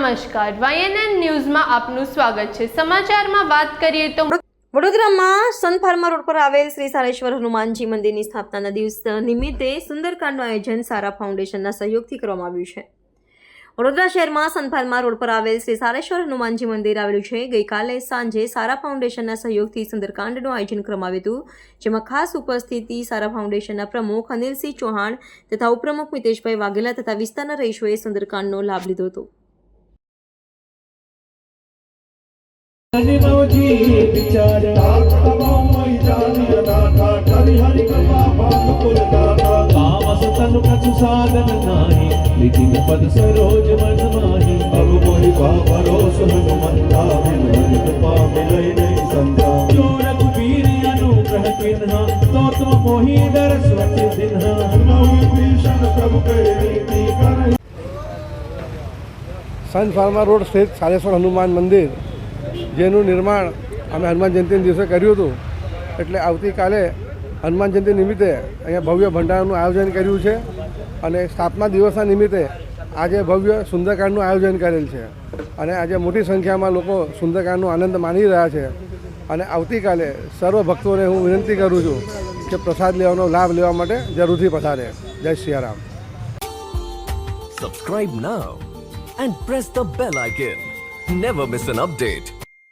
નમસ્કાર, YNN ન્યૂઝમાં આપનું સ્વાગત છે। સમાચારમાં વાત કરીએ તો વડોદરામાં સન ફાર્મા રોડ પર આવેલ શ્રી સારેશ્વર હનુમાનજી મંદિરની સ્થાપનાના દિવસ નિમિત્તે સુંદરકાંડનું આયોજન સારા ફાઉન્ડેશનના સહયોગથી કરવામાં આવ્યું છે। વડોદરા શહેરમાં સન ફાર્મા રોડ પર આવેલ શ્રી સારેશ્વર હનુમાનજી મંદિર આવેલું છે। ગઈકાલે સાંજે સારા ફાઉન્ડેશનના સહયોગથી સુંદરકાંડનું આયોજન કરવામાં આવ્યું હતું, જેમાં ખાસ ઉપસ્થિતિ સારા ફાઉન્ડેશનના પ્રમુખ અનિલસિંહ ચૌહાણ તથા ઉપપ્રમુખ મિતેશભાઈ વાઘેલા તથા વિસ્તારના રહીશોએ સુંદરકાંડનો લાભ લીધો હતો। साधन नाही लेकिन पद सरोज मन माही अब मोहि भरोस हनुमंता बिन कृपा मिलई नहीं संता जो रघुवीर अनुग्रह किन्हा तो तुम मोहि डर स्वच्छ दिन्हा मोहि भीषण प्रभु के रीति करहि। सन फार्मा रोड स्थित सारेश्वर हनुमान मंदिर જેનું નિર્માણ અમે હનુમાન જયંતિના દિવસે કર્યું હતું, એટલે આવતીકાલે હનુમાન જયંતિ નિમિત્તે અહીંયા ભવ્ય ભંડારાનું આયોજન કર્યું છે અને સ્થાપના દિવસના નિમિત્તે આજે ભવ્ય સુંદરકાંડનું આયોજન કરેલ છે અને આજે મોટી સંખ્યામાં લોકો સુંદરકાંડનો આનંદ માણી રહ્યા છે અને આવતીકાલે સર્વ ભક્તોને હું વિનંતી કરું છું કે પ્રસાદ લેવાનો લાભ લેવા માટે જરૂરથી પધારે। જય Siyaram. Subscribe now and press the bell icon. Never miss an update.